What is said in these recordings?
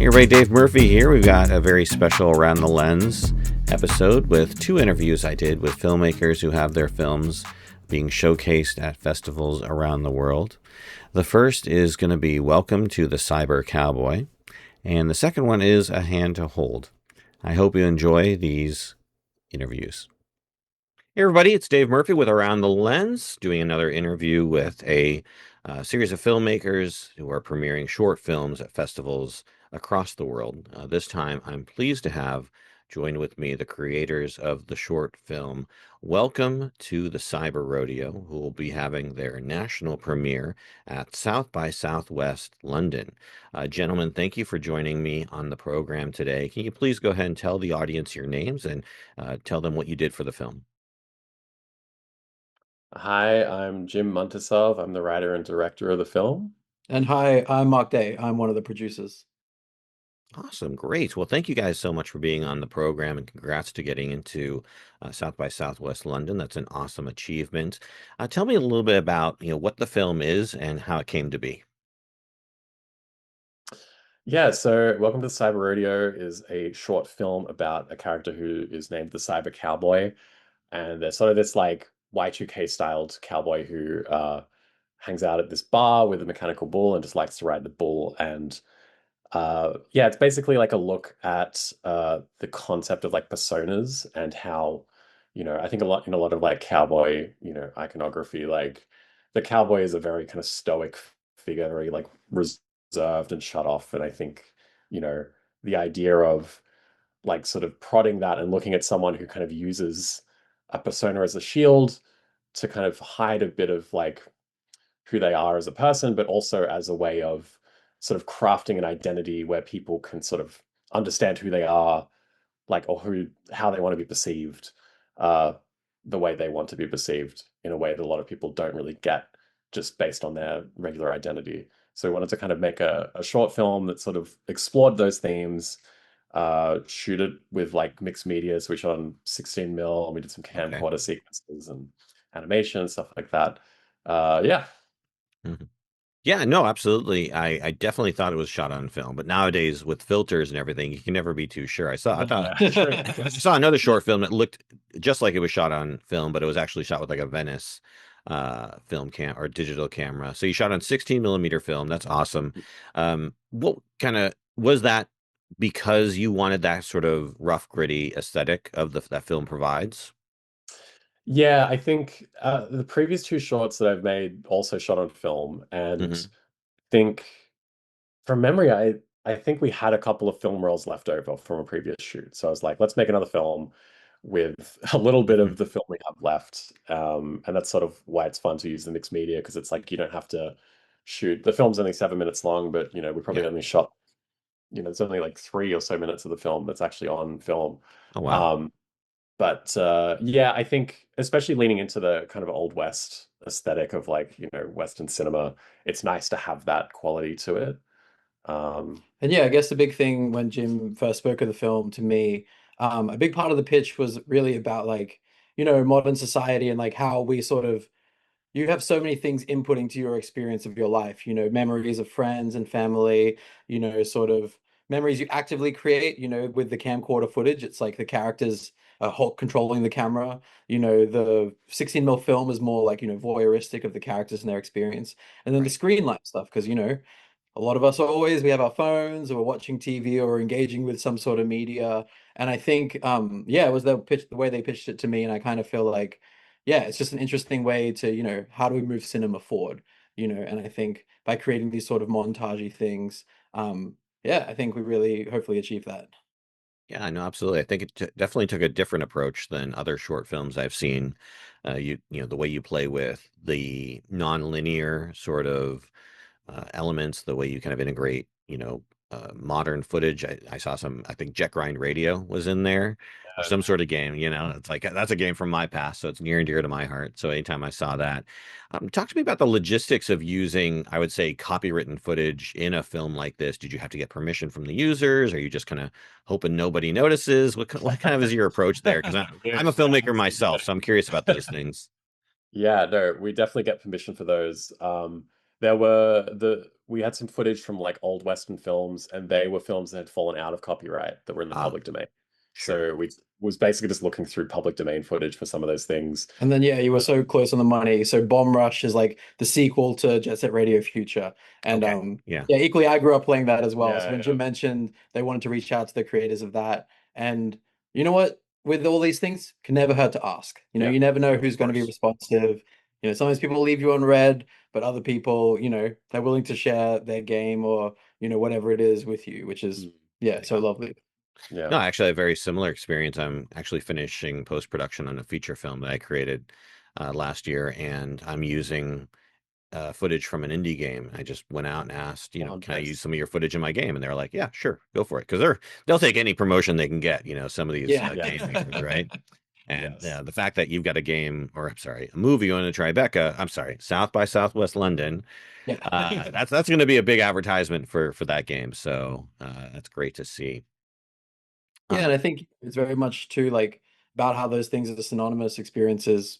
Hey everybody, Dave Murphy here. We've got a very special Around the Lens episode with two interviews I did with filmmakers who have their films being showcased at festivals around the world. The first is going to be Welcome to the Cyber Cowboy, and the second one is A Hand to Hold. I hope you enjoy these interviews. Hey everybody, it's Dave Murphy with Around the Lens, doing another interview with a series of filmmakers who are premiering short films at festivals across the world. This time, I'm pleased to have joined with me the creators of the short film Welcome to the Cyber Rodeo, who will be having their national premiere at South by Southwest London. Gentlemen, thank you for joining me on the program today. Can you please go ahead and tell the audience your names and tell them what you did for the film? Hi, I'm Jim Muntisov. I'm the writer and director of the film. And hi, I'm Mark Day. I'm one of the producers. Awesome. Great. Well, thank you guys so much for being on the program and congrats to getting into South by Southwest London. That's an awesome achievement. Tell me a little bit about, what the film is and how it came to be. Yeah, so Welcome to Cyber Rodeo is a short film about a character who is named the Cyber Cowboy. And there's sort of this like Y2K styled cowboy who hangs out at this bar with a mechanical bull and just likes to ride the bull. And yeah, it's basically like a look at the concept of like personas and how, I think a lot of like cowboy, iconography, like the cowboy is a very kind of stoic figure, very like reserved and shut off. And I think, you know, the idea of like sort of prodding that and looking at someone who kind of uses a persona as a shield to kind of hide a bit of like who they are as a person, but also as a way of sort of crafting an identity where people can sort of understand who they are, like, or how they want to be perceived, uh, the way they want to be perceived in a way that a lot of people don't really get just based on their regular identity. So we wanted to kind of make a short film that sort of explored those themes, shoot it with like mixed media, so we shot on 16 mil and we did some Okay. camcorder sequences and animation and stuff like that. Yeah. Mhm. Yeah, no, absolutely. I definitely thought it was shot on film, but nowadays with filters and everything, you can never be too sure. I thought Yeah, true. I saw another short film that looked just like it was shot on film, but it was actually shot with like a Venice film cam or digital camera. So you shot on 16 millimeter film. That's awesome. What kind of was that because you wanted that sort of rough, gritty aesthetic of that film provides? Yeah, I think the previous two shorts that I've made also shot on film, and Hmm. think from memory, I think we had a couple of film rolls left over from a previous shoot. So I was like, let's make another film with a little bit Hmm. of the film we have left. And that's sort of why it's fun to use the mixed media because it's like you don't have to shoot. The film's only 7 minutes long, but we probably Yeah. only shot, it's only like 3 or so minutes of the film that's actually on film. Oh, wow. Um, but yeah, I think especially leaning into the kind of old West aesthetic of like, Western cinema, it's nice to have that quality to it. Um, And yeah, I guess the big thing when Jim first spoke of the film to me, a big part of the pitch was really about like, modern society and like how we sort of you have so many things inputting to your experience of your life, memories of friends and family, sort of memories you actively create, with the camcorder footage. It's like the characters controlling the camera. The 16 mil film is more like, voyeuristic of the characters and their experience. And then the Right. screen light stuff, because, a lot of us we have our phones or we're watching TV or engaging with some sort of media. And I think, yeah, it was the way they pitched it to me. And I kind of feel like, yeah, it's just an interesting way to, how do we move cinema forward? And I think by creating these sort of montagey things, yeah, I think we really hopefully achieve that. Yeah, no, absolutely. I think it definitely took a different approach than other short films I've seen. The way you play with the non-linear sort of elements, the way you kind of integrate, modern footage. I saw some, I think Jet Grind Radio was in there or some sort of game, it's like that's a game from my past. So it's near and dear to my heart. So anytime I saw that, talk to me about the logistics of using, I would say, copywritten footage in a film like this. Did you have to get permission from the users? Are you just kind of hoping nobody notices? What kind of is your approach there? Because I'm a filmmaker myself, so I'm curious about those things. Yeah, no, we definitely get permission for those. There were we had some footage from like old Western films, and they were films that had fallen out of copyright that were in the Ah, public domain. sure. So we was basically just looking through public domain footage for some of those things. And then yeah, you were so close on the money. So Bomb Rush is like the sequel to Jet Set Radio Future. And Okay. Yeah. yeah, equally I grew up playing that as well. So Yeah, when yeah, Jim mentioned they wanted to reach out to the creators of that, and you know what? With all these things, can never hurt to ask. yeah, You never know of who's going to be course. responsive. Sometimes people leave you on red, but other people, they're willing to share their game or, whatever it is with you, which is Mm, yeah, so Yeah. lovely. yeah. No, I actually have a very similar experience. I'm actually finishing post-production on a feature film that I created last year, and I'm using footage from an indie game. I just went out and asked, Oh, can I use nice. some of your footage in my game? And they're like, yeah, sure, go for it, because they'll take any promotion they can get. Some of these Yeah. game makers, right? And Yes. the fact that you've got a game, or I'm sorry, a movie on a Tribeca, I'm sorry, South by Southwest London. Yeah. That's going to be a big advertisement for that game. So that's great to see. Yeah, Uh, and I think it's very much too like about how those things are synonymous experiences,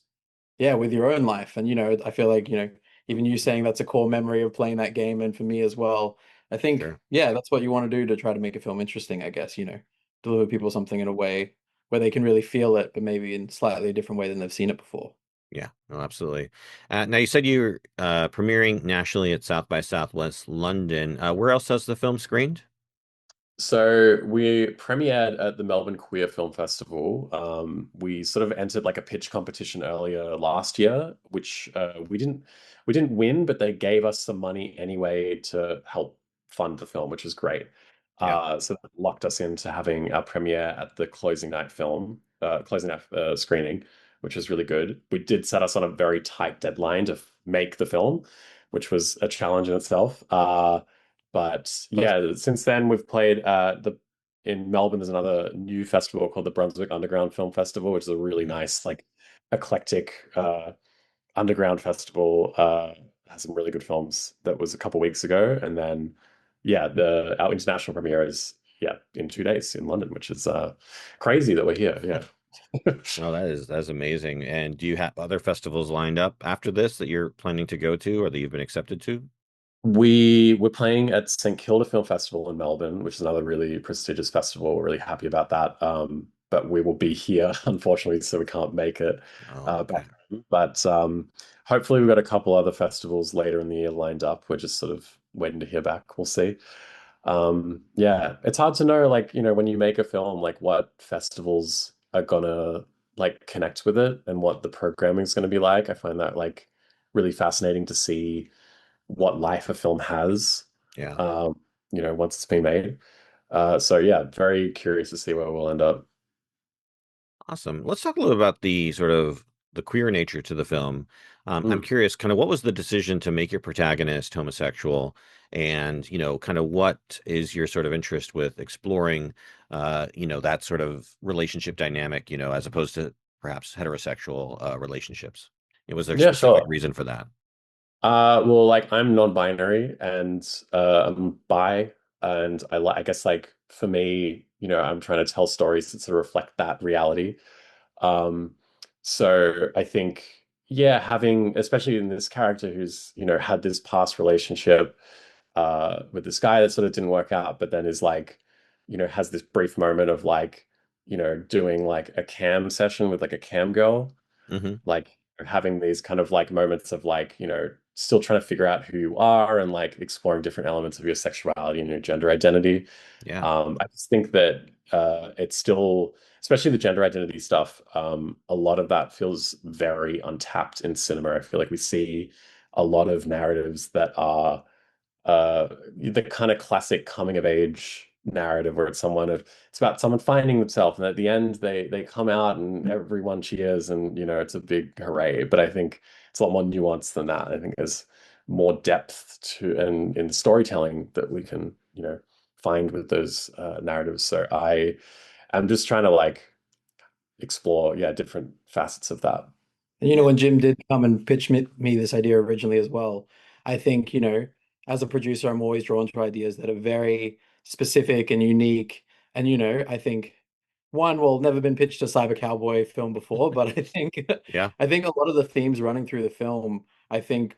yeah, with your own life. And I feel like, even you saying that's a core memory of playing that game, and for me as well, I think, sure. yeah, that's what you want to do to try to make a film interesting, I guess, deliver people something in a way where they can really feel it, but maybe in slightly a different way than they've seen it before. Yeah, no, absolutely. Now you said you're premiering nationally at South by Southwest London. Where else has the film screened? So we premiered at the Melbourne Queer Film Festival. We sort of entered like a pitch competition earlier last year, which we didn't win, but they gave us some money anyway to help fund the film, which was great. Yeah. So that locked us into having our premiere at the closing night screening, which was really good. We did set us on a very tight deadline to make the film, which was a challenge in itself. But yeah, since then we've played the in Melbourne. There's another new festival called the Brunswick Underground Film Festival, which is a really Mhm. nice, like eclectic underground festival. Has some really good films. That was a couple weeks ago, and then yeah, the our international premiere is yeah in 2 days in London, which is crazy that we're here. Yeah. Oh, that's amazing. And do you have other festivals lined up after this that you're planning to go to or that you've been accepted to? We were playing at St Kilda Film Festival in Melbourne, which is another really prestigious festival. We're really happy about that. But we will be here, unfortunately, so we can't make it Oh, okay. back home. But hopefully, we've got a couple other festivals later in the year lined up. We're just sort of waiting to hear back. We'll see. Yeah, it's hard to know, like, when you make a film, like what festivals are gonna like connect with it and what the programming is gonna be like. I find that like really fascinating to see what life a film has, Yeah. um, once it's been made. So yeah, very curious to see where we'll end up. Awesome. Let's talk a little about the sort of the queer nature to the film. I'm Mm. curious, kind of what was the decision to make your protagonist homosexual, and kind of what is your sort of interest with exploring, that sort of relationship dynamic, as opposed to perhaps heterosexual relationships. Was there a Yeah, specific sure. reason for that? Well, like I'm non-binary and I'm bi, and I guess like for me, I'm trying to tell stories that sort of reflect that reality. Um, so I think, yeah, having, especially in this character who's, had this past relationship with this guy that sort of didn't work out, but then is like, has this brief moment of like, doing like a cam session with like a cam girl, Hmm. like having these kind of like moments of like, still trying to figure out who you are and like exploring different elements of your sexuality and your gender identity. Yeah. I just think that it's still, especially the gender identity stuff, a lot of that feels very untapped in cinema. I feel like we see a lot of narratives that are the kind of classic coming of age narrative where it's about someone finding themselves, and at the end they come out and everyone cheers, and it's a big hooray. But I think it's a lot more nuanced than that. I think there's more depth to and in storytelling that we can find with those narratives. So I am just trying to like explore, yeah, different facets of that. And Yeah. when Jim did come and pitch me this idea originally as well, I think, as a producer, I'm always drawn to ideas that are very specific and unique. And, I think one, well, never been pitched a cyber cowboy film before, but I think Yeah. I think a lot of the themes running through the film, I think,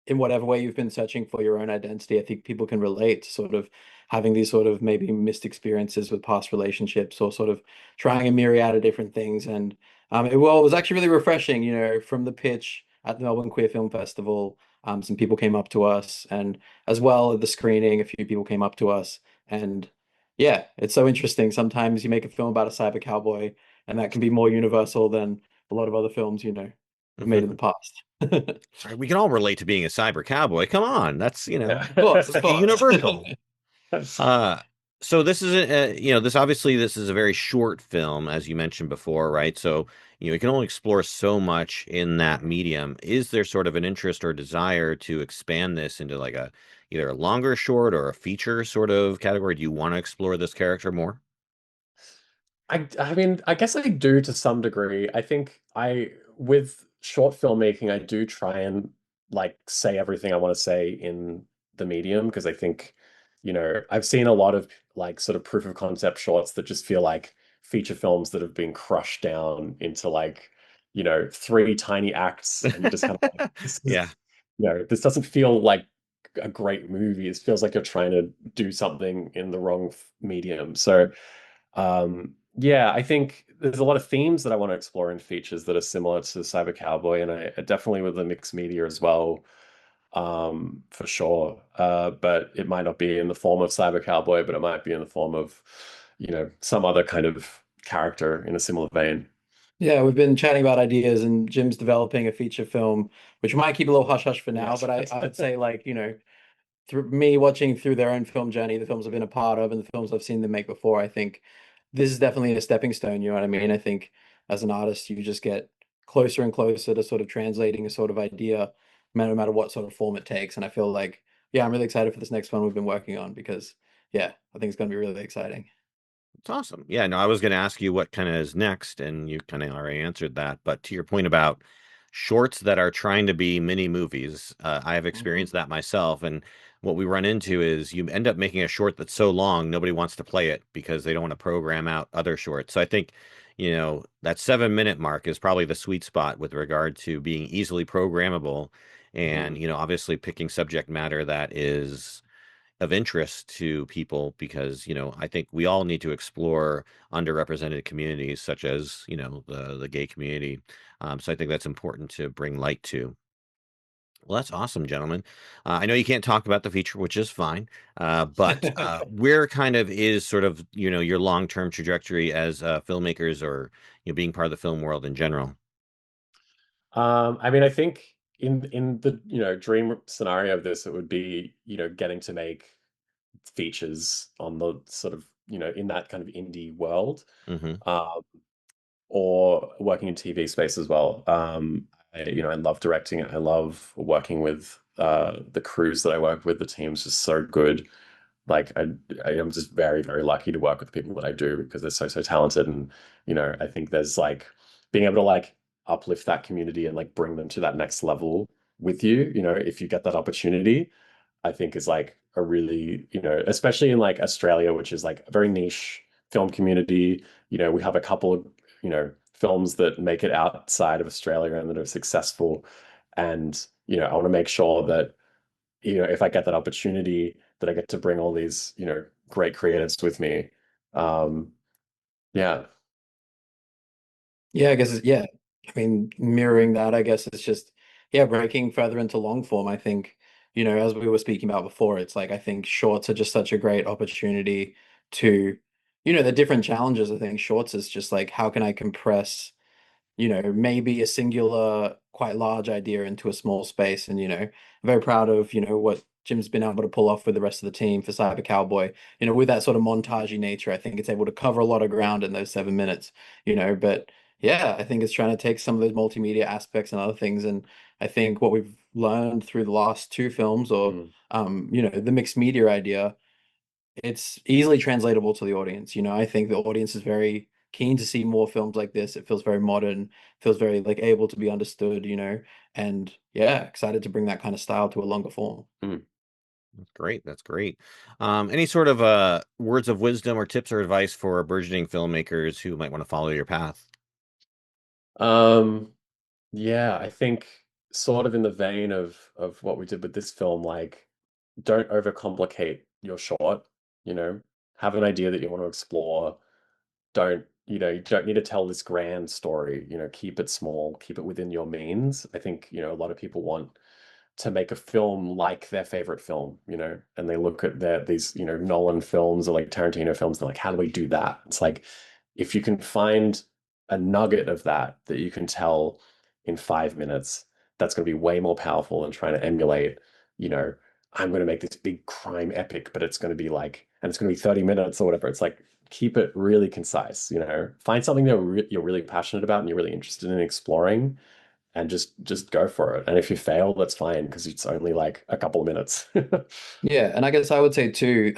in whatever way you've been searching for your own identity, I think people can relate to sort of having these sort of maybe missed experiences with past relationships or sort of trying a myriad of different things. And it was actually really refreshing, from the pitch at the Melbourne Queer Film Festival. Some people came up to us, and as well at the screening, a few people came up to us. And yeah, it's so interesting. Sometimes you make a film about a cyber cowboy, and that can be more universal than a lot of other films, made in the past. Sorry, we can all relate to being a cyber cowboy. Come on, that's Yeah. Of course, it's of course. universal. Uh, so this is this obviously this is a very short film, as you mentioned before, right? So you can only explore so much in that medium. Is there sort of an interest or desire to expand this into like a either a longer short or a feature sort of category? Do you want to explore this character more? I mean, I guess I do to some degree. I think with short filmmaking, I do try and like say everything I want to say in the medium because I think, I've seen a lot of like sort of proof of concept shorts that just feel like feature films that have been crushed down into like, three tiny acts, and you're just kind of like, this Yeah. is, this doesn't feel like a great movie. It feels like you're trying to do something in the wrong medium. So, yeah, I think there's a lot of themes that I want to explore in features that are similar to Cyber Cowboy, and I definitely with the mixed media as well, for sure. But it might not be in the form of Cyber Cowboy, but it might be in the form of, some other kind of character in a similar vein. Yeah, we've been chatting about ideas, and Jim's developing a feature film, which might keep a little hush hush for now, Yes. but I'd say, like, through me watching through their own film journey, the films I've been a part of and the films I've seen them make before, I think this is definitely a stepping stone, you know what I mean? I think as an artist, you just get closer and closer to sort of translating a sort of idea, no matter what sort of form it takes. And I feel like, yeah, I'm really excited for this next one we've been working on because, yeah, I think it's going to be really exciting. It's awesome. Yeah, no, I was going to ask you what kind of is next, and you kind of already answered that. But to your point about shorts that are trying to be mini movies, I have Mhm. experienced that myself. And what we run into is you end up making a short that's so long, nobody wants to play it because they don't want to program out other shorts. So I think, that 7 minute mark is probably the sweet spot with regard to being easily programmable and, Mm, obviously picking subject matter that is of interest to people because I think we all need to explore underrepresented communities such as the gay community. So I think that's important to bring light to. Well, that's awesome, gentlemen. I know you can't talk about the feature, which is fine, but where kind of is sort of your long-term trajectory as filmmakers or being part of the film world in general? I mean, I think in the dream scenario of this, it would be getting to make features on the sort of in that kind of indie world. Hmm. Um, or working in TV space as well. I love directing. I love working with the crews that I work with. The team's just so good. Like I am just very, very lucky to work with the people that I do because they're so, so talented. And, I think there's like being able to like uplift that community and like bring them to that next level with you, if you get that opportunity, I think is like a really, especially in like Australia, which is like a very niche film community. We have a couple of, films that make it outside of Australia and that are successful. And, I want to make sure that, if I get that opportunity, that I get to bring all these, great creatives with me. Um, yeah. Yeah, I guess yeah. I mean, mirroring that, I guess it's just yeah, breaking further into long form. I think, as we were speaking about before, it's like I think shorts are just such a great opportunity to, the different challenges. I think shorts is just like how can I compress maybe a singular, quite large idea into a small space. And, I'm very proud of, what Jim's been able to pull off with the rest of the team for Cyber Cowboy. With that sort of montagey nature, I think it's able to cover a lot of ground in those 7 minutes, but yeah, I think it's trying to take some of those multimedia aspects and other things. And I think what we've learned through the last two films or, Mm. the mixed media idea, it's easily translatable to the audience. I think the audience is very keen to see more films like this. It feels very modern, feels very like able to be understood, and yeah, excited to bring that kind of style to a longer form. Mm. That's great. That's great. Any sort of words of wisdom or tips or advice for burgeoning filmmakers who might want to follow your path? Um, yeah, I think sort of in the vein of what we did with this film, like don't overcomplicate your short, you know, have an idea that you want to explore. Don't, you don't need to tell this grand story, keep it small, keep it within your means. I think, a lot of people want to make a film like their favorite film, and they look at these, Nolan films or like Tarantino films, they're like, how do we do that? It's like, if you can find a nugget of that you can tell in 5 minutes, that's going to be way more powerful than trying to emulate, you know, I'm going to make this big crime epic, but it's going to be like, and it's going to be 30 minutes or whatever. It's like, keep it really concise, find something that you're really passionate about and you're really interested in exploring, and just go for it. And if you fail, that's fine because it's only like a couple of minutes. Yeah, and I guess I would say too,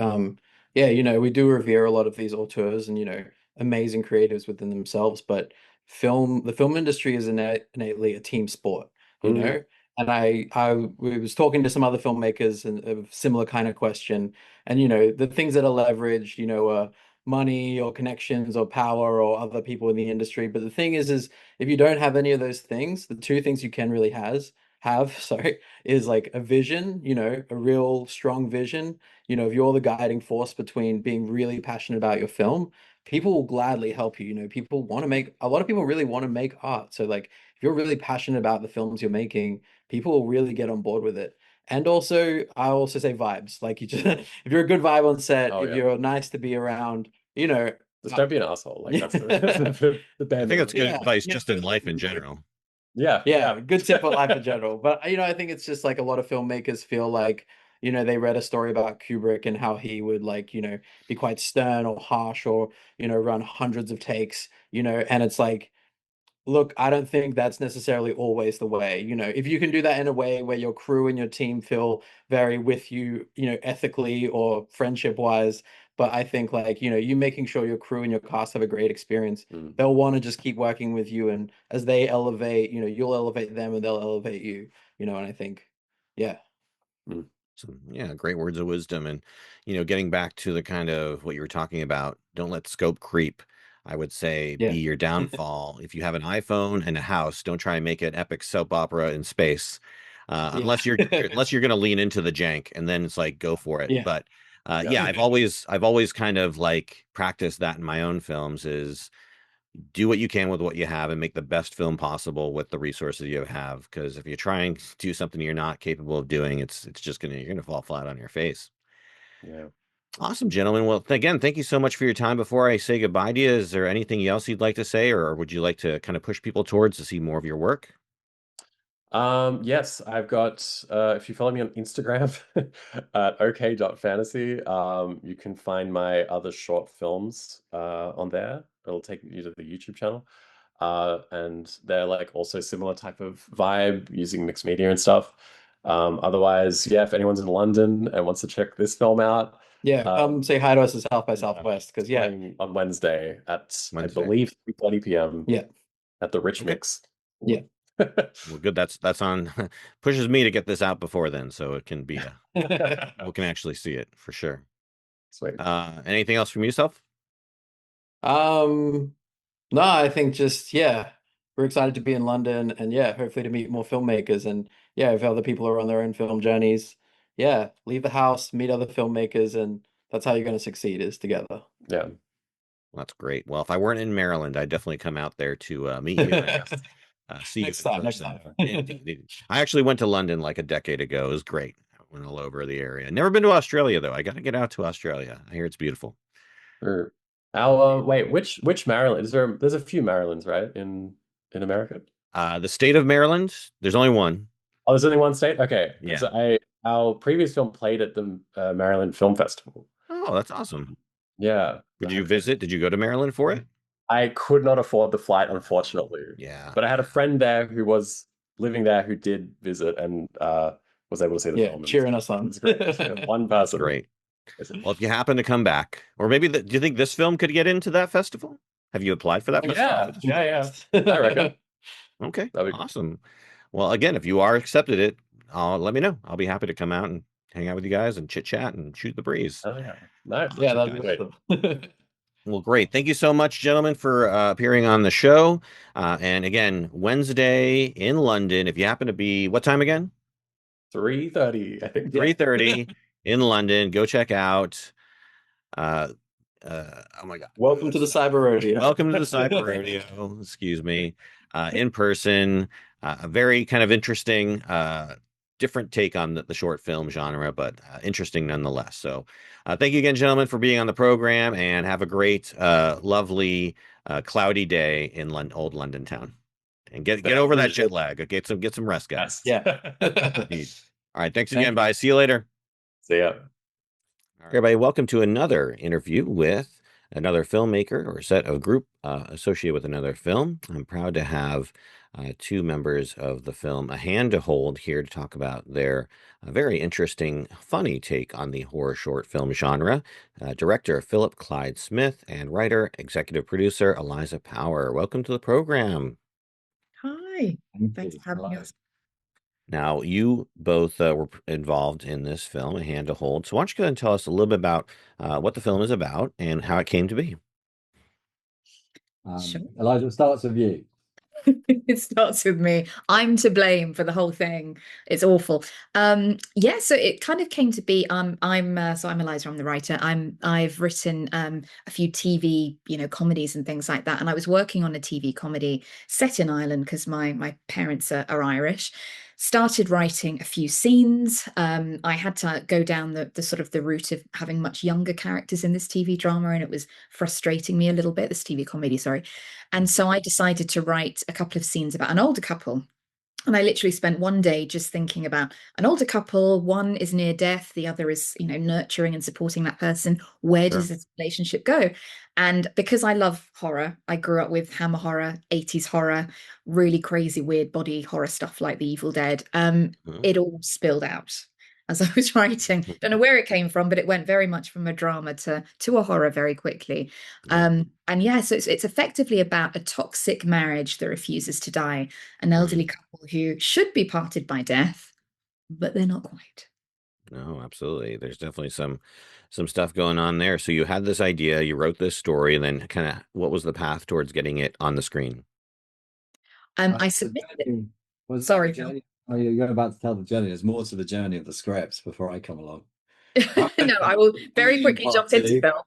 yeah, we do revere a lot of these auteurs and amazing creatives within themselves, but the film industry is innately a team sport, you Mm, know. And we was talking to some other filmmakers and of similar kind of question, and the things that are leveraged, money or connections or power or other people in the industry. But the thing is if you don't have any of those things, the two things you can really have, sorry, is like a vision, a real strong vision. If you're the guiding force between being really passionate about your film, people will gladly help you. People want to make, a lot of people really want to make art. So like if you're really passionate about the films you're making, people will really get on board with it. And also, I also say vibes. Like you just if you're a good vibe on set, oh if yeah, you're nice to be around, just uh, don't be an asshole. Like that's the yeah, the I bare think that's minimum. good yeah, advice just in life in general. Yeah, yeah, yeah. good tip for life in general. But I think it's just like a lot of filmmakers feel like, they read a story about Kubrick and how he would like, be quite stern or harsh or, run hundreds of takes, and it's like, look, I don't think that's necessarily always the way. If you can do that in a way where your crew and your team feel very with you, ethically or friendship wise, but I think like, you making sure your crew and your cast have a great experience, Mm, they'll want to just keep working with you. And as they elevate, you'll elevate them and they'll elevate you, and I think, yeah, mm. So, yeah, great words of wisdom. And, getting back to the kind of what you were talking about, don't let scope creep. I would say be yeah, your downfall. If you have an iPhone and a house, don't try and make an epic soap opera in space. yeah, Unless you're going to lean into the jank, and then it's like go for it. yeah, But Yeah. yeah, I've always kind of like practiced that in my own films is do what you can with what you have and make the best film possible with the resources you have. Because if you're trying to do something you're not capable of doing, it's just you're gonna fall flat on your face. Yeah. Awesome, gentlemen. Well, again, thank you so much for your time. Before I say goodbye to you, is there anything else you'd like to say, or would you like to kind of push people towards to see more of your work? Yes, I've got if you follow me on Instagram at ok.fantasy, you can find my other short films on there. It'll take you to the YouTube channel. And they're like also similar type of vibe using mixed media and stuff. Otherwise, yeah, if anyone's in London and wants to check this film out, yeah. um, Come say hi to us at South by yeah, Southwest it's because yeah, playing on Wednesday at I Wednesday. believe 3:30 p.m. yeah, at the Rich Okay. Mix. yeah. Well, good. That's on pushes me to get this out before then, so it can be people can actually see it for sure. Sweet. Anything else from yourself? Um, no, I think just yeah, we're excited to be in London and yeah, hopefully to meet more filmmakers and yeah, if other people are on their own film journeys, yeah, leave the house, meet other filmmakers, and that's how you're going to succeed is together. Yeah. Well, that's great. Well, if I weren't in Maryland, I'd definitely come out there to meet you and see you Next in time, next person. time. Indeed. I actually went to London like a decade ago. It was great. I went all over the area. Never been to Australia though. I got to get out to Australia. I hear it's beautiful. Sure. Wait, which Maryland? There's a few Marylands, right? In America? The state of Maryland. There's only one. Oh, there's only one state? Okay. Because Yeah. our previous film played at the Maryland Film Festival. Oh, that's awesome. Yeah. Did you visit? Did you go to Maryland for it? I could not afford the flight, unfortunately. Yeah. But I had a friend there who was living there who did visit and was able to see the Yeah, film. And cheering us on. it's great. Yeah, one That's person. great. Well, if you happen to come back, or maybe do you think this film could get into that festival? Have you applied for that festival? Yeah, yeah, yeah. I reckon. Okay, That'd be cool. awesome. Well, again, if you are accepted it, let me know. I'll be happy to come out and hang out with you guys and chit chat and shoot the breeze. Oh yeah. Nice. Yeah, that'd Guys. be Wait. awesome. Well, great. Thank you so much, gentlemen, for appearing on the show. And again, Wednesday in London. If you happen to be, what time again? 3:30, I think. Yeah. 3:30 in London. Go check out. Uh, oh my God. Welcome to the Cyber Rodeo. Welcome to the Cyber Rodeo. Excuse me. In person. A very kind of interesting, different take on the short film genre, but interesting nonetheless. So, thank you again, gentlemen, for being on the program, and have a great, lovely, cloudy day in old London town. And get over that jet lag. Get some rest, guys. Yeah. Indeed. All right. Thanks Thank again. you. Bye. See you later. See ya. All right, everybody, welcome to another interview with another filmmaker or set of group associated with another film. I'm proud to have two members of the film A Hand to Hold here to talk about their very interesting, funny take on the horror short film genre. Director Philip Clyde-Smith and writer, executive producer Eliza Power. Welcome to the program. Hi, Thank thanks you. for having Hello. us. Now, you both were involved in this film, A Hand to Hold. So why don't you go ahead and tell us a little bit about what the film is about and how it came to be? Sure. Elijah, it starts with you. It starts with me. I'm to blame for the whole thing. It's awful. Yeah, so it kind of came to be. I'm Eliza. I'm the writer. I've written a few TV, comedies and things like that. And I was working on a TV comedy set in Ireland because my parents are Irish. Started writing a few scenes. I had to go down the sort of the route of having much younger characters in this TV drama, and it was frustrating me a little bit. This TV comedy, sorry. And so I decided to write a couple of scenes about an older couple. And I literally spent one day just thinking about an older couple. One is near death, the other is, nurturing and supporting that person. Where Sure. does this relationship go? And because I love horror, I grew up with Hammer horror, 80s horror, really crazy, weird body horror stuff like The Evil Dead. Mhm. It all spilled out as I was writing. Don't know where it came from, but it went very much from a drama to a horror very quickly. Yeah. And yeah, so it's effectively about a toxic marriage that refuses to die, an elderly couple who should be parted by death, but they're not quite. No, absolutely. There's definitely some stuff going on there. So you had this idea, you wrote this story, and then kind of what was the path towards getting it on the screen? I The submitted it. journey was Sorry, the journey. Oh, you're about to tell the journey. There's more to the journey of the scripts before I come along. No, I will very quickly jump into Phil.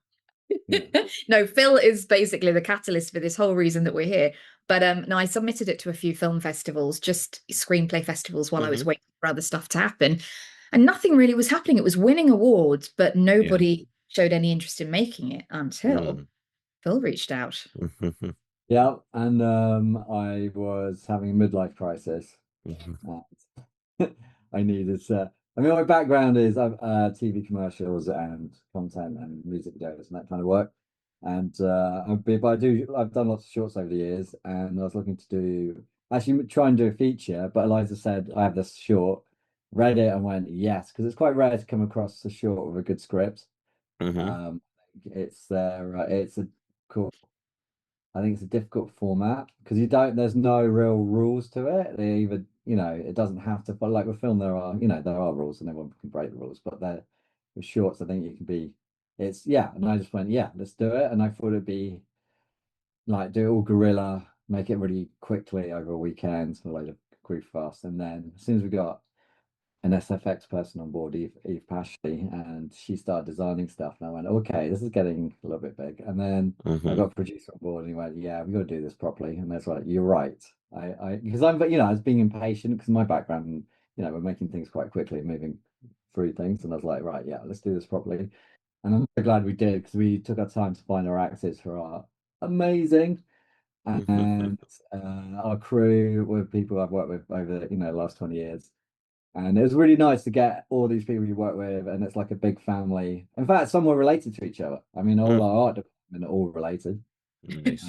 No, Phil is basically the catalyst for this whole reason that we're here. But no, I submitted it to a few film festivals, just screenplay festivals, while I was waiting for other stuff to happen. And nothing really was happening. It was winning awards, but nobody showed any interest in making it until Phil reached out. Yeah, and I was having a midlife crisis. I needed I mean, my background is I've TV commercials and content and music videos and that kind of work. And I've done lots of shorts over the years, and I was looking to do actually try and do a feature, but Eliza said I have this short, read it and went yes, because it's quite rare to come across a short with a good script. It's a cool. I think it's a difficult format because there's no real rules to it. They either, it doesn't have to, but like with film, there are rules and everyone can break the rules, but with shorts, I think you can yeah. And I just went, yeah, let's do it. And I thought it'd be like, do it all guerrilla, make it really quickly over a weekend, so like crew fast. And then as soon as we got an SFX person on board, Eve Pashley, and she started designing stuff. And I went, okay, this is getting a little bit big. And then I got a producer on board, and he went, yeah, we got to do this properly. And that's like, you're right. Because I was being impatient because my background, we're making things quite quickly, moving through things. And I was like, right, yeah, let's do this properly. And I'm so glad we did because we took our time to find our actors who are amazing. And our crew were people I've worked with over, the last 20 years. And it was really nice to get all these people you work with, and it's like a big family. In fact, some were related to each other. I mean, all our art department are all related. Nice.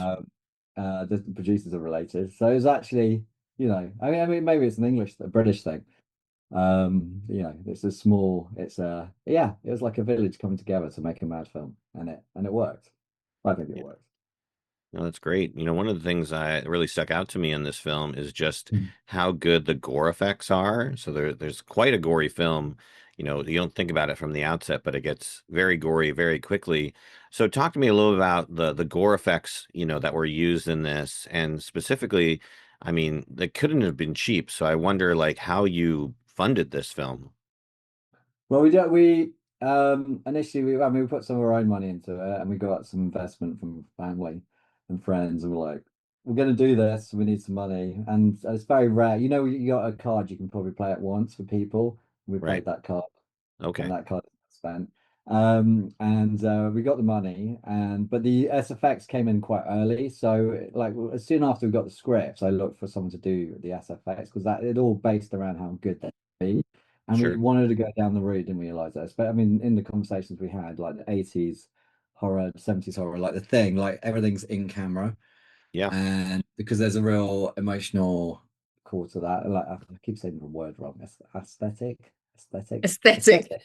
The producers are related. So it's actually, I mean, maybe it's a British thing. It's a small, it was like a village coming together to make a mad film, and it worked. I think it worked. No, that's great. One of the things that really stuck out to me in this film is just how good the gore effects are. So there's quite a gory film, you know, you don't think about it from the outset, but it gets very gory very quickly. So talk to me a little about the gore effects, you know, that were used in this, and specifically, I mean, they couldn't have been cheap. So I wonder like how you funded this film. Well, we initially we put some of our own money into it, and we got some investment from family and friends, and we're like, we're going to do this. We need some money, and it's very rare. You know, you got a card, you can probably play it once for people. We Right. played that card, and Okay. that card is spent. And we got the money, but the SFX came in quite early. So like as soon after we got the scripts, I looked for someone to do the SFX because that it all based around how good they'd be. And we Sure. wanted to go down the route, didn't realize that. But I mean, in the conversations we had, like the 80s horror, 70s horror, like the thing, like everything's in camera. Yeah. And because there's a real emotional core to that. Like I keep saying the word wrong. Aesthetic. Aesthetic.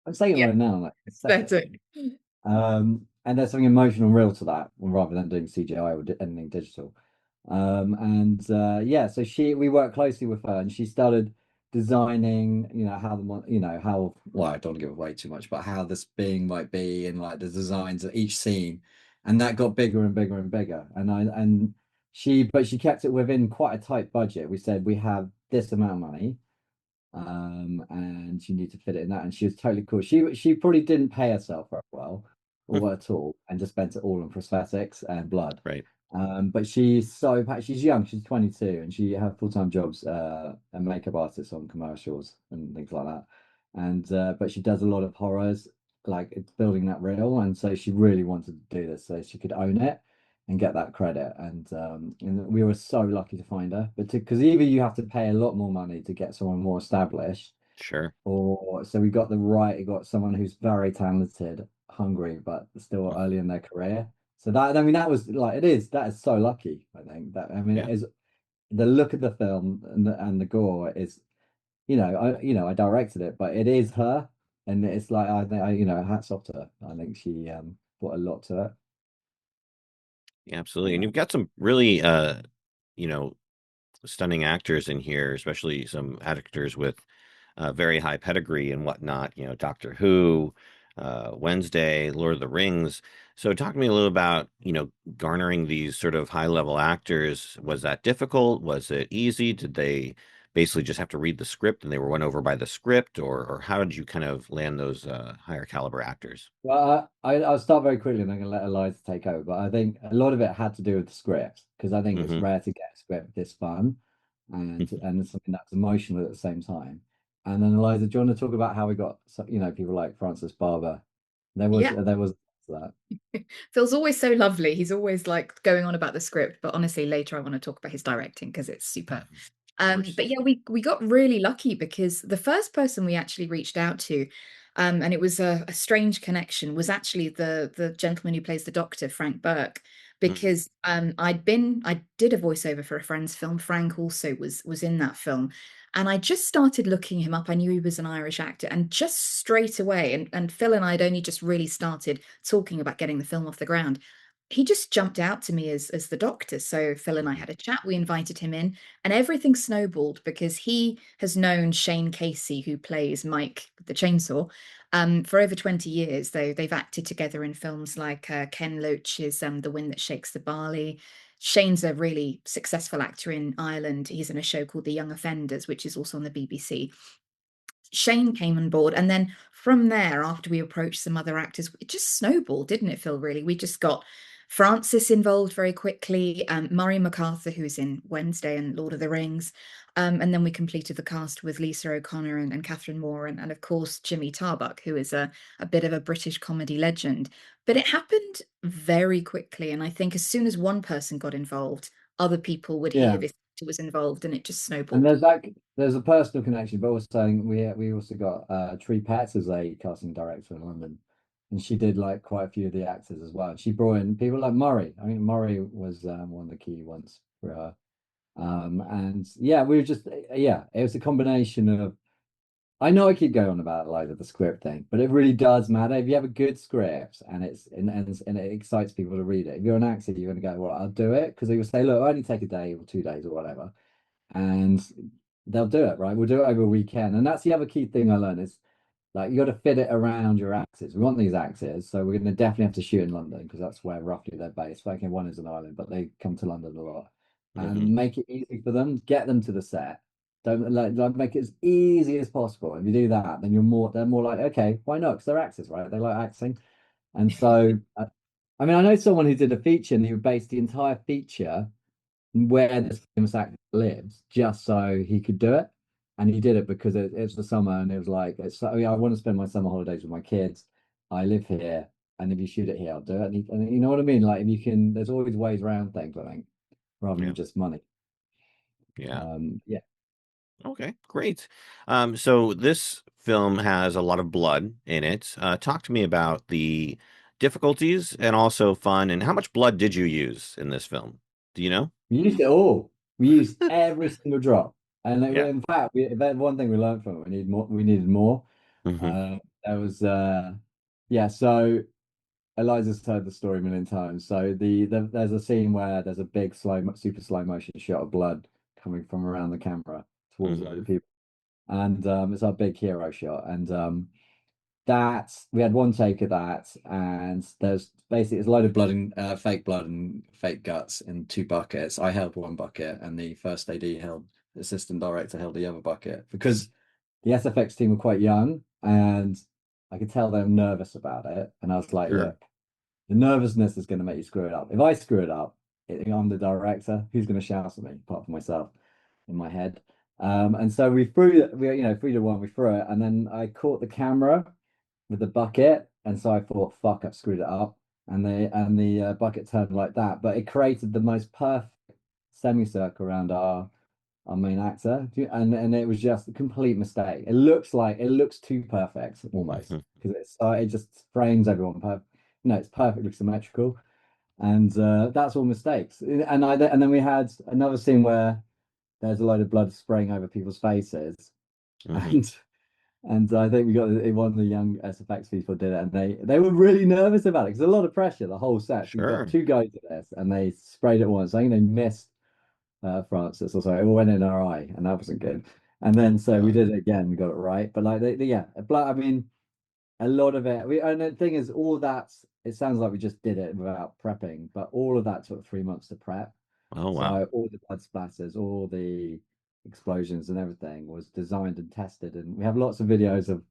I'm saying it Yeah, right now, like aesthetic. aesthetic. And there's something emotional and real to that, rather than doing CGI or anything digital. Yeah, so we worked closely with her, and she started designing, you know, how well, I don't want to give away too much, but how this being might be, and like the designs of each scene, and that got bigger and bigger and bigger. But she kept it within quite a tight budget. We said we have this amount of money, and you need to fit it in that. And she was totally cool. She probably didn't pay herself very well or at all, and just spent it all on prosthetics and blood. Right. But she's young, she's 22, and she had full-time jobs, a makeup artist on commercials and things like that. But she does a lot of horrors, like it's building that reel, and so she really wanted to do this so she could own it and get that credit. And we were so lucky to find her. Because either you have to pay a lot more money to get someone more established, Sure. or so we got someone who's very talented, hungry, but still early in their career. So that, I mean, that was like that is so lucky. I think that, I mean, Yeah. it is the look of the film, and the gore is, I directed it, but it is her, and it's like I think hats off to her. I think she brought a lot to it. Yeah, absolutely. And you've got some really you know, stunning actors in here, especially some actors with very high pedigree and whatnot, you know, Doctor Who, Wednesday, Lord of the Rings. So talk to me a little about, you know, garnering these sort of high level actors. Was that difficult? Was it easy? Did they basically just have to read the script and they were won over by the script, or how did you kind of land those higher caliber actors? Well, I'll start very quickly, and I'm going to let Eliza take over. But I think a lot of it had to do with the script, because I think it's Hmm. rare to get a script this fun and something that's emotional at the same time. And then Eliza, do you want to talk about how we got people like Francis Barber? Yeah. There was that. Phil's always so lovely. He's always like going on about the script, but honestly, later I want to talk about his directing because it's superb. But yeah, we got really lucky because the first person we actually reached out to, and it was a strange connection, was actually the gentleman who plays the Doctor, Frank Burke. Mm. Because I did a voiceover for a friend's film. Frank also was in that film, and I just started looking him up. I knew he was an Irish actor, and just straight away, and Phil and I had only just really started talking about getting the film off the ground. He just jumped out to me as the Doctor. So Phil and I Mhm. had a chat. We invited him in, and everything snowballed because he has known Shane Casey, who plays Mike the Chainsaw, for over 20 years. They've acted together in films like Ken Loach's The Wind That Shakes the Barley. Shane's a really successful actor in Ireland. He's in a show called The Young Offenders, which is also on the BBC. Shane came on board, and then from there, after we approached some other actors, it just snowballed, didn't it, Phil? Really, we just got Francis involved very quickly, Murray MacArthur, who's in Wednesday and Lord of the Rings, and then we completed the cast with Lisa O'Connor and Catherine Moore, and of course Jimmy Tarbuck, who is a bit of a British comedy legend. But it happened very quickly, and I think as soon as one person got involved, other people would hear Yeah. this was involved, and it just And snowballed. there's a personal connection, but also we also got Tree Petts as a casting director in London, and she did like quite a few of the actors as well. She brought in people like Murray. I mean, Murray was one of the key ones for her. And yeah, we were just yeah, it was a combination of. I know I keep going on about like the script thing, but it really does matter. If you have a good script and and it excites people to read it, if you're an actor, you're going to go, well, I'll do it, because they will say, look, it'll only take a day or 2 days or whatever, and they'll do it, right? We'll do it over a weekend. And that's the other key thing I learned is Like you got to fit it around your actors. We want these actors, so we're going to definitely have to shoot in London because that's where roughly they're based. Like one is an island, but they come to London a lot. Hmm. And make it easy for them. Get them to the set. Don't make it as easy as possible. If you do that, then they're more like, okay, why not? Because they're actors, right? They like acting. And so, I mean, I know someone who did a feature and he based the entire feature where this famous actor lives just so he could do it. And he did it because it's the summer and it was like, I mean, I want to spend my summer holidays with my kids. I live here. And if you shoot it here, I'll do it. And you know what I mean? Like, if you can, there's always ways around things, I think, rather Yeah. than just money. Yeah. Yeah. Okay, great. So this film has a lot of blood in it. Talk to me about the difficulties and also fun, and how much blood did you use in this film? Do you know? We used it all. We used every single drop. And Yeah. in fact, that's one thing we learned from it. We need more. We needed more. Hmm. There was, yeah. So Eliza's heard the story a million times. So there's a scene where there's a big super slow motion shot of blood coming from around the camera towards a load Hmm. of people, and it's our big hero shot. And that we had one take of that, and there's basically it's a load of fake blood and fake guts in two buckets. I held one bucket, and the first AD held, the assistant director held the other bucket because the SFX team were quite young, and I could tell they were nervous about it. And I was like, Sure. look, the nervousness is going to make you screw it up. If I screw it up, I'm the director. Who's going to shout at me apart from myself in my head? And so we 3 to 1, we threw it, and then I caught the camera with the bucket, and so I thought, "Fuck, I've screwed it up." And the bucket turned like that, but it created the most perfect semicircle around our main actor, and it was just a complete mistake. It looks too perfect almost Hmm. because it just frames everyone perfect. It's perfectly symmetrical, and that's all mistakes. And then we had another scene where there's a load of blood spraying over people's faces, Hmm. and I think we got one of the young SFX people did it, and they were really nervous about it because a lot of pressure, the whole set. So you've got Sure. two guys at this, and they sprayed it once. I think they missed Francis or sorry, it went in our eye, and that wasn't good. And then so we God. did it again, we got it right. But like yeah, but I mean, a lot of it. And the thing is, all that it sounds like we just did it without prepping, but all of that took 3 months to prep. Oh, wow. So all the blood splatters, all the explosions and everything was designed and tested. And we have lots of videos of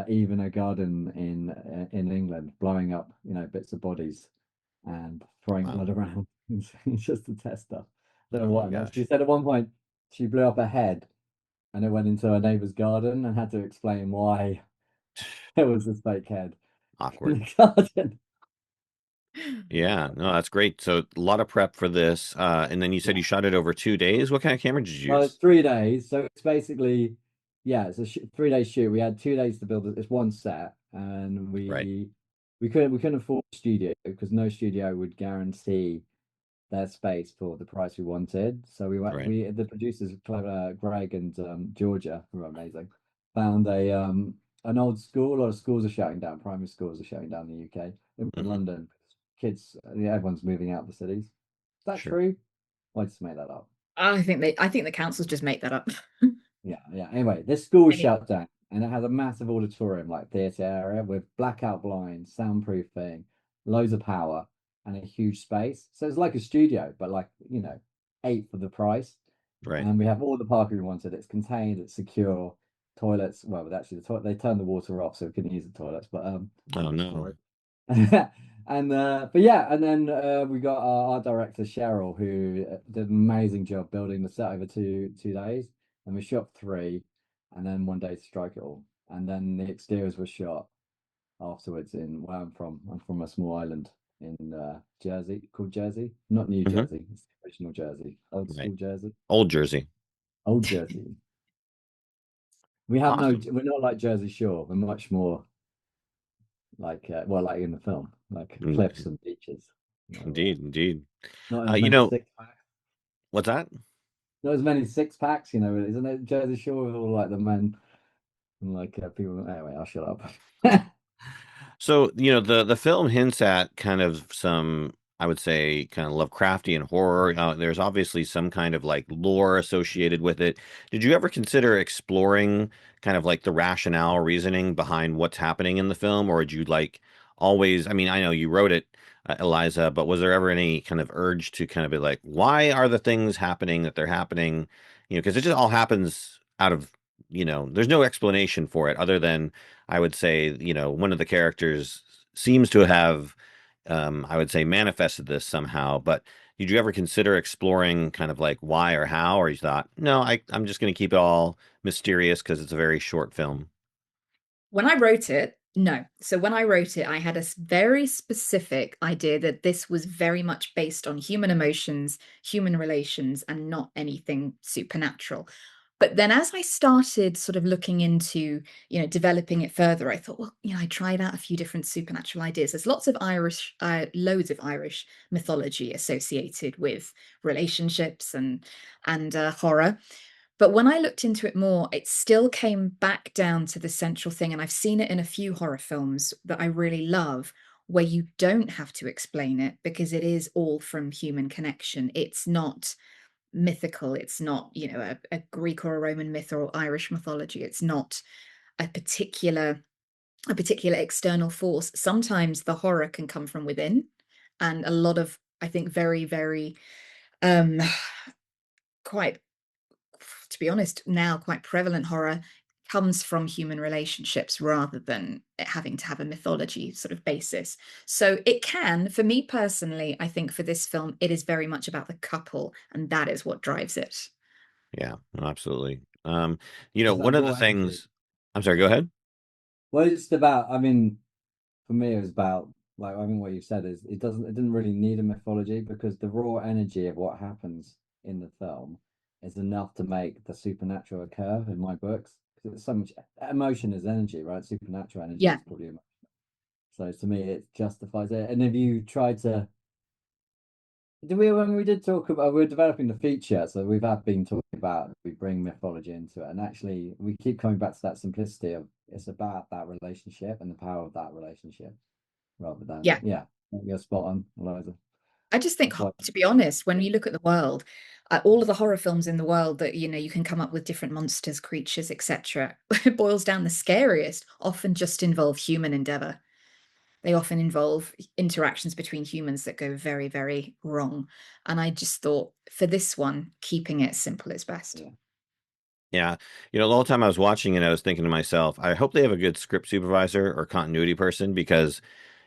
even a garden in England blowing up, bits of bodies and throwing Wow. blood around. It's just to test stuff. I don't know Oh my why. She gosh. said at one point she blew up her head and it went into her neighbor's garden and had to explain why there was this fake head in Awkward. the garden. Yeah, no, that's great. So a lot of prep for this. And then you said Yeah. you shot it over 2 days. What kind of camera did you Well, it's use? 3 days, so it's basically, yeah, it's a 3 day shoot. We had 2 days to build it. It's one set, and Right. we couldn't afford a studio because no studio would guarantee their space for the price we wanted. So Right. the producers, Greg and Georgia, who are amazing, found an old school. A lot of schools are shutting down. Primary schools are shutting down in the UK. In Hmm. London, kids, yeah, everyone's moving out of the cities. Is that Sure. true? I just made that up. I think the councils just make that up. Yeah, yeah. Anyway, this school was Anyway, shut down and it has a massive auditorium, like theatre area with blackout blinds, soundproofing, loads of power, and a huge space. So it's like a studio, but like, eight for the price. Right. And we have all the parking we wanted. It's contained, it's secure. Toilets, well, but actually they turned the water off so we couldn't use the toilets, but Oh that's no. story. And but yeah, and then we got our art director Cheryl, who did an amazing job building the set over two days, and we shot three, and then one day to strike it all, and then the exteriors were shot afterwards in where I'm from. I'm from a small island in Jersey called Jersey, not New Hmm. Jersey, it's the original Jersey, old Right. school Jersey, Old Jersey. old Jersey. We have no, Awesome. we're not like Jersey Shore. We're much more like well, like in the film, like cliffs and beaches. Indeed, indeed. Not as You many know, six packs. what's that? Not as many six packs, isn't it? Jersey Shore with all like the men and like people. Anyway, I'll shut up. So, the film hints at kind of some I would say, kind of Lovecraftian horror. There's obviously some kind of like lore associated with it. Did you ever consider exploring kind of like the rationale, reasoning behind what's happening in the film, or did you like always? I mean, I know you wrote it, Eliza, but was there ever any kind of urge to kind of be like, why are the things happening that they're happening? Because it just all happens out of, there's no explanation for it other than I would say, one of the characters seems to have I would say manifested this somehow, but did you ever consider exploring kind of like why or how, or you thought, no, I'm just going to keep it all mysterious because it's a very short film? When I wrote it, no. So when I wrote it, I had a very specific idea that this was very much based on human emotions, human relations, and not anything supernatural. But then as I started sort of looking into, developing it further, I thought, well, I tried out a few different supernatural ideas. There's lots of loads of Irish mythology associated with relationships and horror. But when I looked into it more, it still came back down to the central thing. And I've seen it in a few horror films that I really love, where you don't have to explain it because it is all from human connection. It's not mythical. It's not, a Greek or a Roman myth or Irish mythology. It's not a particular external force. Sometimes the horror can come from within. And a lot of, I think, very, very um quite to be honest, now quite prevalent horror comes from human relationships rather than it having to have a mythology sort of basis. So it can, for me personally, I think for this film, it is very much about the couple, and that is what drives it. Yeah, absolutely. Just that One of the raw energy. things, I'm sorry, go ahead. Well, it's just about, I mean, for me, it was about, like, I mean, what you said is it didn't really need a mythology because the raw energy of what happens in the film is enough to make the supernatural occur in my books. Because it's so much emotion is energy, right? Supernatural energy Yeah. is probably emotion. So to me, it justifies it. And if you try to, when we did talk about, we are developing the feature, so been talking about we bring mythology into it, and actually we keep coming back to that simplicity of it's about that relationship and the power of that relationship rather than Yeah. you're spot on, Eliza. I just think, That's why, to be honest, when you look at the world, all of the horror films in the world that, you can come up with different monsters, creatures, etc., it boils down the scariest often just involve human endeavor. They often involve interactions between humans that go very, very wrong. And I just thought for this one, keeping it simple is best. yeah. Yeah. The whole time I was watching it, I was thinking to myself, I hope they have a good script supervisor or continuity person because,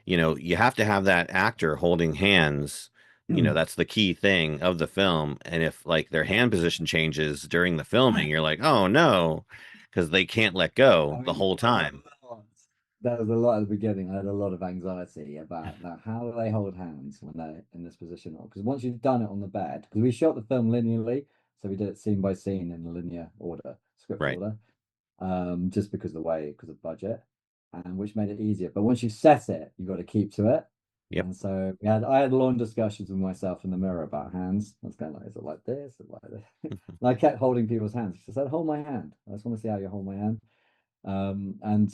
you have to have that actor holding hands. That's the key thing of the film. And if like their hand position changes during the filming, you're like, oh no, because they can't let I go the mean, whole time. that was a lot at the beginning. I had a lot of anxiety about that. How do they hold hands when they're in this position? Because once you've done it on the bed, because we shot the film linearly, so we did it scene by scene in a linear order, script Right. order, just because of budget, and which made it easier. But once you set it, you've got to keep to it. Yep. And so I had long discussions with myself in the mirror about hands. I was going like, is it like this? Is it like this? And I kept holding people's hands. She said, hold my hand. I just want to see how you hold my hand. And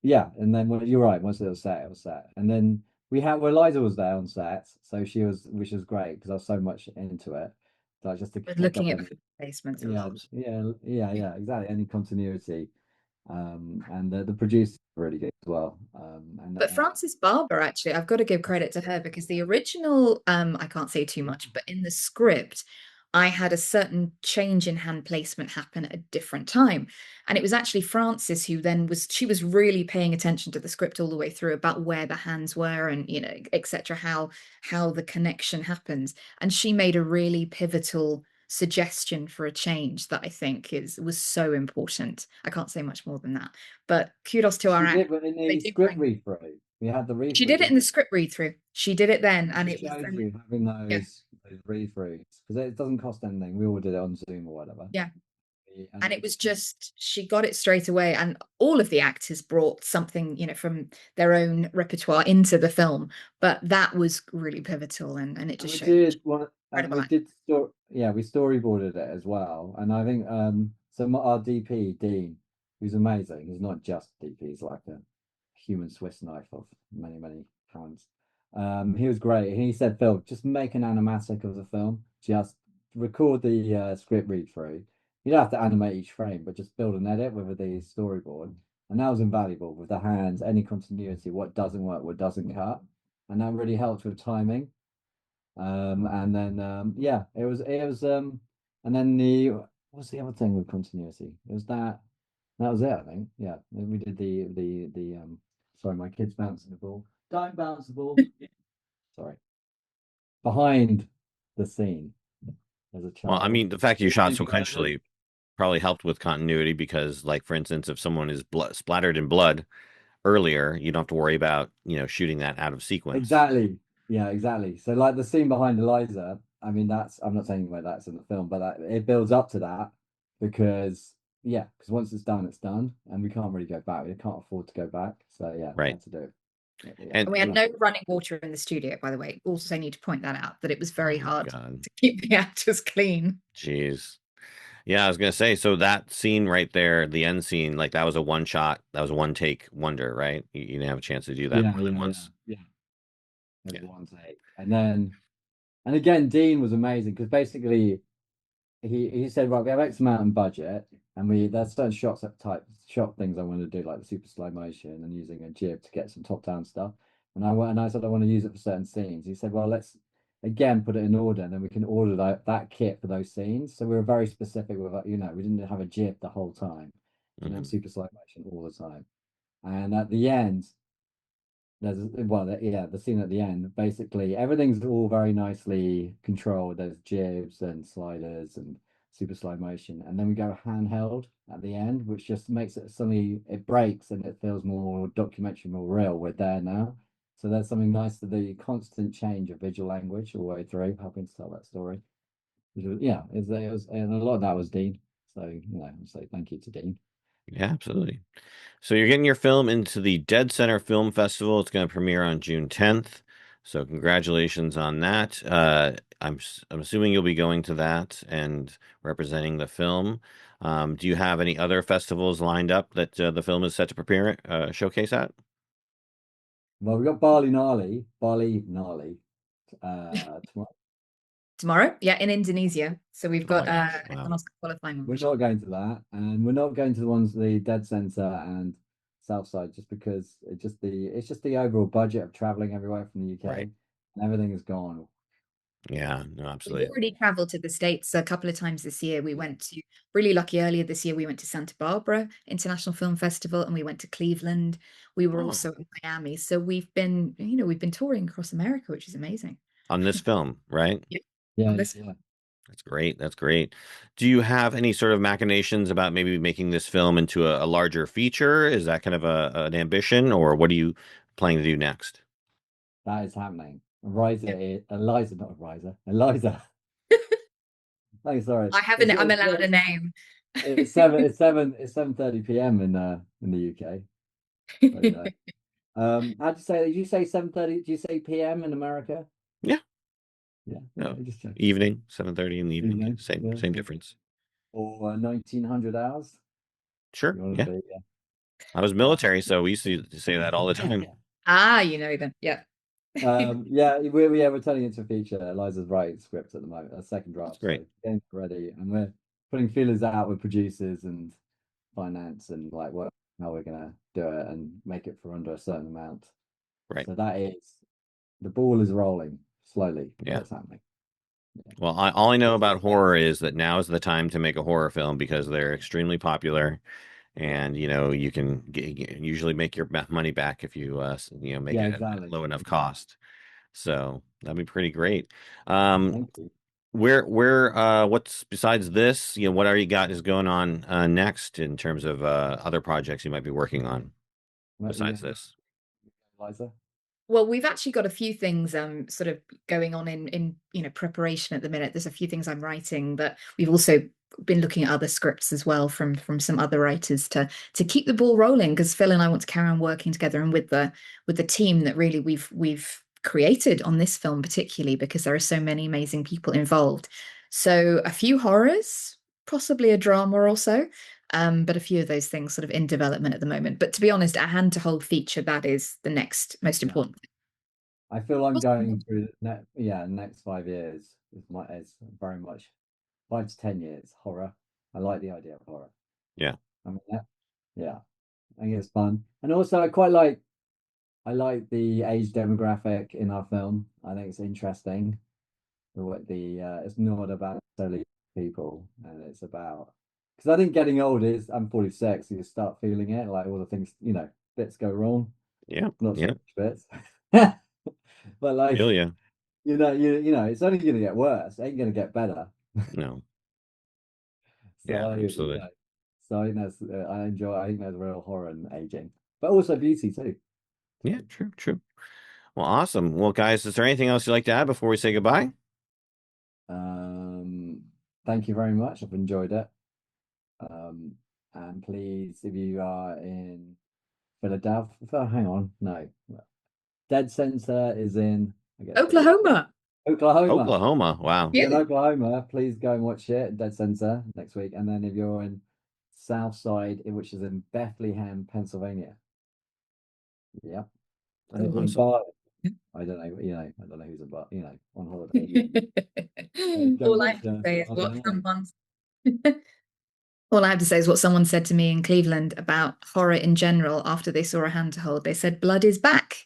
yeah, and then you're right, once it was set, it was set. And then Eliza was there on set, so which was great because I was so much into it. So just to But pick looking up at any, the placements a lot. exactly, any continuity. And the producer really good as well. But Frances Barber, actually, I've got to give credit to her because the original, I can't say too much, but in the script, I had a certain change in hand placement happen at a different time. And it was actually Frances who then she was really paying attention to the script all the way through about where the hands were and, etc., how the connection happens. And she made a really pivotal suggestion for a change that I think was so important. I can't say much more than that. But kudos to our she actors. did, but in They the do script bring. read through, we had the read She through, did it in didn't the we? script read through. She did it then, and It it was shows you having yeah, those read throughs because it doesn't cost anything. We all did it on Zoom or whatever. yeah. And And it was just she got it straight away, and all of the actors brought something, from their own repertoire into the film. But that was really pivotal, and it And just we showed did one, and incredible we acting. did we storyboarded it as well. And I think our DP Dean, who's amazing. He's not just DP. He's like a human Swiss knife of many pounds. He was great. He said, Phil, just make an animatic of the film. Just record the script read through. You don't have to animate each frame, but just build an edit with the storyboard. And that was invaluable with the hands, any continuity, what doesn't work, what doesn't cut. And that really helped with timing. And then yeah, and then what's the other thing with continuity? It was that was it, I think. Yeah. Then we did the sorry, my kid's bouncing the ball. Don't bounce the ball. Sorry. Behind the scene as a Well, I child. mean, the fact you shot sequentially probably helped with continuity because, like, for instance, if someone is splattered in blood earlier, you don't have to worry about, shooting that out of sequence. Exactly. Yeah, exactly. So like the scene behind Eliza, I mean, I'm not saying where that's in the film, but it builds up to that because once it's done, and we can't really go back. We can't afford to go back. So yeah, we Right. had to do it. And we had no running water in the studio, by the way. Also need to point that out, that it was very hard God. to keep the actors clean. Jeez. Yeah, I was gonna say, so that scene right there, the end scene, like that was a one shot, that was a one take wonder, right? You didn't have a chance to do that more than once. Yeah. It was one take. And again, Dean was amazing because basically he said, right, we have X amount in budget, and there's certain shot things I want to do, like the super slow motion and using a jib to get some top down stuff. And I said I want to use it for certain scenes. He said, well, let's again put it in order, and then we can order that kit for those scenes. So we were very specific with, we didn't have a jib the whole time, we didn't have super slow motion all the time. And at the end, the scene at the end, basically everything's all very nicely controlled. There's jibs and sliders and super slow motion, and then we go handheld at the end, which just makes it suddenly it breaks and it feels more documentary, more real. We're there now, so there's something nice to the constant change of visual language all the way through, helping to tell that story. It was, and a lot of that was Dean. So I'll say thank you to Dean. Yeah, absolutely. So you're getting your film into the Dead Center Film Festival. It's going to premiere on June 10th. So congratulations on that. I'm assuming you'll be going to that and representing the film. Do you have any other festivals lined up that the film is set to prepare showcase at? Well, we got Bali Gnarly tomorrow. Tomorrow, yeah, in Indonesia. So we've got Wow. an Oscar qualifying We're one. not going to that, and we're not going to the ones the Dead Center and Southside, just because it's just the overall budget of traveling everywhere from the UK, Right. and everything is gone. Yeah, no, We've absolutely. already traveled to the States a couple of times this year. We went to, really lucky earlier this year, we went to Santa Barbara International Film Festival, and we went to Cleveland. We were Oh. also in Miami. So we've been touring across America, which is amazing. On this film, right? Yeah, This- yeah. That's great. That's great. Do you have any sort of machinations about maybe making this film into a larger feature? Is that kind of an ambition, or what are you planning to do next? That is happening. Eliza, not Eliza. Eliza. Oh, sorry. I'm allowed a name. It's 7:30 p.m. in the UK. So, how'd you say? Did you say 7:30? Did you say p.m. in America? Yeah. Yeah. No. Just check. Evening, 7:30 in the evening. Evening, Same difference. Or 1900 hours. Sure. You want Yeah. to be, I was military, so we used to say that all the time. You know them. Yeah. we're turning into a feature. Eliza's writing script at the moment, a second draft. That's great. So getting ready, and we're putting feelers out with producers and finance and like how we're gonna do it and make it for under a certain amount. Right. So the ball is rolling slowly. Yeah. It's happening. Yeah. Well, all I know about horror is that now is the time to make a horror film because they're extremely popular, and you can usually make your money back if you make it at a low enough cost. So that'd be pretty great. Thank you. What's besides this? What are you got is going on next in terms of other projects you might be working on besides this? Eliza? Well, we've actually got a few things sort of going on in preparation at the minute. There's a few things I'm writing, but we've also been looking at other scripts as well from some other writers to keep the ball rolling, because Phil and I want to carry on working together, and with the team that really we've created on this film, particularly because there are so many amazing people involved. So a few horrors, possibly a drama or so. But a few of those things sort of in development at the moment. But to be honest, a hand to hold feature, that is the next most important. I feel I'm Awesome. going through next 5 years is very much 5 to 10 years horror. I like the idea of horror. Yeah. I mean, yeah, I think it's fun, and also I like the age demographic in our film. I think it's interesting. It's not about necessarily people, and it's about because I think getting old is I'm 46, so you start feeling it, like all the things, bits go wrong, Yeah. not so Yeah. much bits, but like Feel ya. it's only going to get worse. It ain't going to get better. No. So Yeah, absolutely. so I think I think there's real horror in aging, but also beauty too. Yeah, true. Well, awesome. Well, guys, is there anything else you'd like to add before we say goodbye? Thank you very much. I've enjoyed it. And please, if you are in Philadelphia, hang on, no, Dead Center is in Oklahoma. Oklahoma. Wow. If you're in Yeah. Oklahoma, please go and watch it, Dead Center, next week. And then if you're in South Side, which is in Bethlehem, Pennsylvania. Yep. And if you're in Awesome. Bali, I don't know, I don't know who's about, on holiday. All I have to say is what someone All I have to say is what someone said to me in Cleveland about horror in general after they saw A Hand to Hold. They said blood is back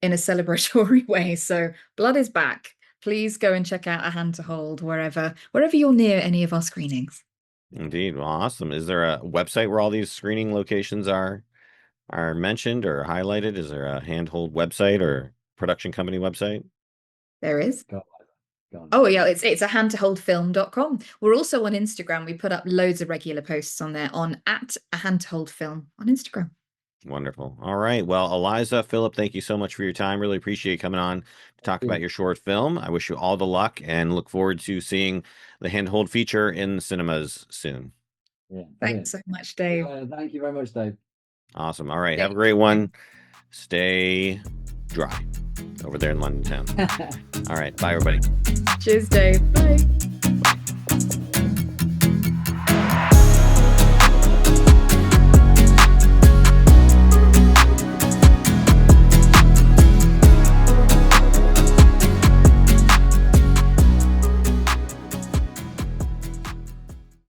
in a celebratory way. So blood is back. Please go and check out A Hand to Hold wherever you're near any of our screenings. Indeed. Well, awesome. Is there a website where all these screening locations are mentioned or highlighted? Is there a handhold website or production company website? There is. Go on. Oh yeah, it's ahandtoholdfilm.com. We're also on Instagram. We put up loads of regular posts on there on @ahandtoholdfilm on Instagram. Wonderful. All right. Well, Eliza, Philip, thank you so much for your time. Really appreciate coming on to talk about your short film. I wish you all the luck and look forward to seeing the handhold feature in cinemas soon. Yeah. Thanks so much, Dave. Thank you very much, Dave. Awesome. All right. Have a great one. Stay dry over there in London town. All right. Bye, everybody. Cheers, Dave. Bye.